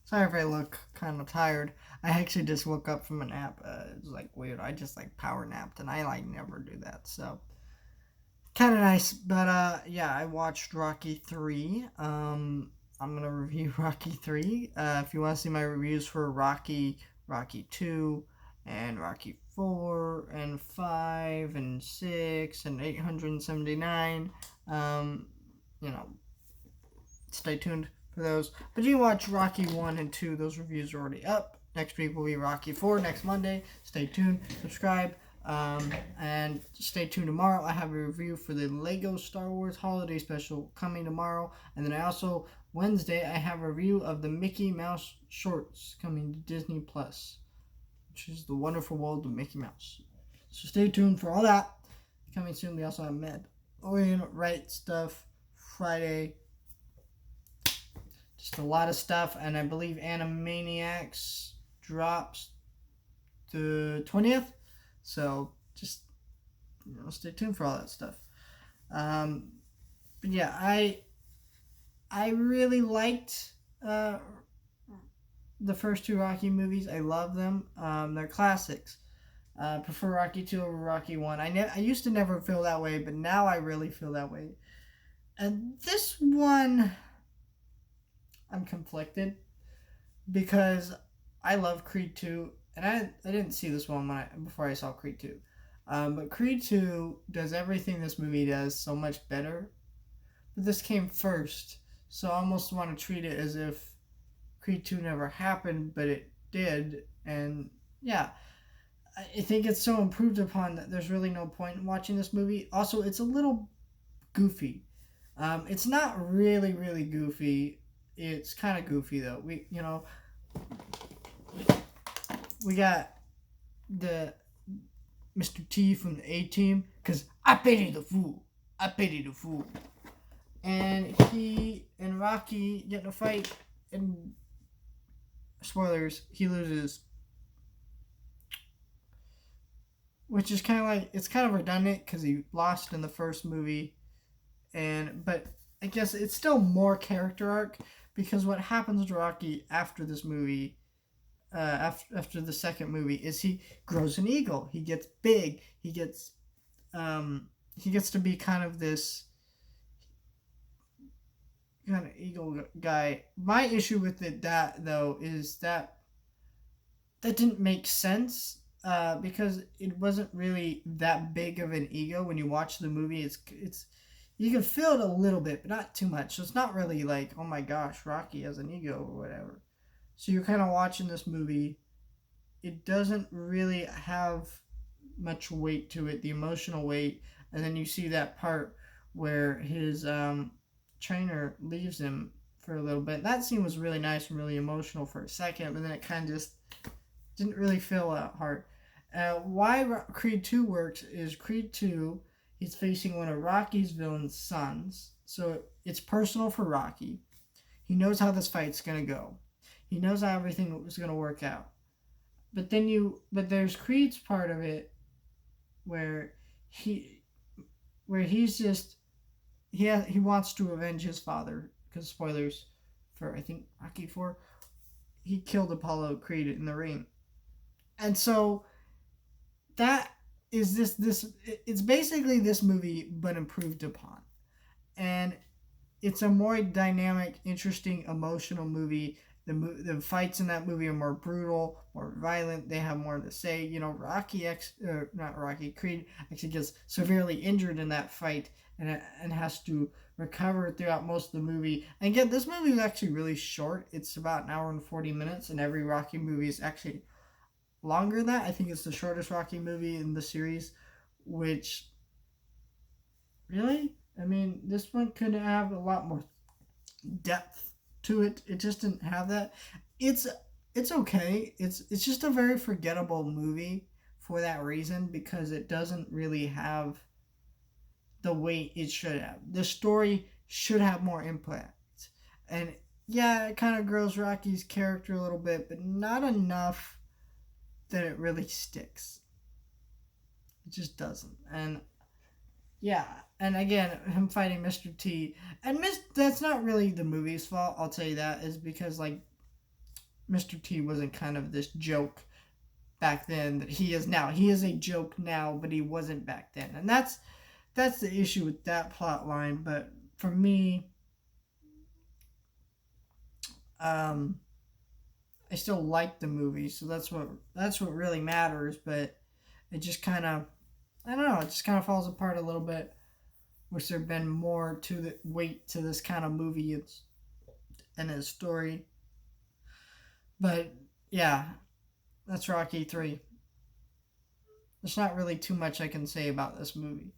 Sorry if I look kind of tired. I actually just woke up from a nap. It's like weird. I just like power napped, and I like never do that. So kind of nice. But yeah, I watched Rocky 3. I'm gonna review Rocky 3. If you want to see my reviews for Rocky 2, and Rocky 4 and 5 and 6 and 879, um, you know, stay tuned for those. But you watch Rocky 1 and 2, those reviews are already up. Next week will be Rocky 4 next Monday. Stay tuned, subscribe, and stay tuned tomorrow. I have a review for the Lego Star Wars Holiday Special coming tomorrow. And then I also, Wednesday, I have a review of the Mickey Mouse shorts coming to Disney Plus, which is the wonderful world of Mickey Mouse. So stay tuned for all that. Coming soon, we also have Mandalorian, Right Stuff, Friday, just a lot of stuff, and I believe Animaniacs drops the 20th. So just stay tuned for all that stuff. But yeah, I really liked the first two Rocky movies. I love them. They're classics. Prefer Rocky 2 over Rocky 1. I used to never feel that way, but now I really feel that way. And this one, I'm conflicted because I love Creed 2, and I didn't see this one before I saw Creed 2. But Creed 2 does everything this movie does so much better. But this came first, so I almost want to treat it as if Creed 2 never happened, but it did. And yeah, I think it's so improved upon that there's really no point in watching this movie. Also, it's a little goofy. It's not really, really goofy. It's kind of goofy though. We got the Mr. T from the A Team, because I pity the fool. I pity the fool. And he and Rocky get in a fight, and spoilers, he loses. Which is kind of like, it's kind of redundant because he lost in the first movie. But I guess it's still more character arc, because what happens to Rocky after this movie, after the second movie, is he grows an eagle. He gets big. He gets to be kind of this kind of eagle guy. My issue with that though is that didn't make sense. Because it wasn't really that big of an ego when you watch the movie. It's you can feel it a little bit, but not too much. So it's not really like, oh my gosh, Rocky has an ego or whatever. So you're kind of watching this movie. It doesn't really have much weight to it, the emotional weight, and then you see that part where his trainer leaves him for a little bit. That scene was really nice and really emotional for a second, but then it kind of just didn't really feel hard. Why Creed 2 works is Creed 2, he's facing one of Rocky's villain's sons. So it's personal for Rocky. He knows how this fight's going to go. He knows how everything is going to work out. But there's Creed's part of it where he's just, he wants to avenge his father, because spoilers for, I think, Rocky 4, he killed Apollo Creed in the ring. And so that is this it's basically this movie but improved upon. And it's a more dynamic, interesting, emotional movie. The fights in that movie are more brutal, more violent. They have more to say. Not Rocky, Creed actually gets severely injured in that fight, and has to recover throughout most of the movie. And again, this movie is actually really short. It's about an hour and 40 minutes, and every Rocky movie is actually longer than that. I think it's the shortest Rocky movie in the series, which, really? I mean, this one could have a lot more depth to it. It just didn't have that. It's okay. It's just a very forgettable movie for that reason, because it doesn't really have the weight it should have. The story should have more impact. And yeah, it kind of grows Rocky's character a little bit, but not enough that it really sticks. It just doesn't. And yeah, and again, him fighting Mr. T, and that's not really the movie's fault. I'll tell you that, is because, like, Mr. T wasn't kind of this joke back then that he is now. He is a joke now, but he wasn't back then. And that's the issue with that plot line. But for me, um, I still like the movie, so that's what really matters. But it just kind of, I don't know, it just kind of falls apart a little bit. Wish there'd been more to the weight to this kind of movie and its story. But yeah, that's Rocky 3. There's not really too much I can say about this movie.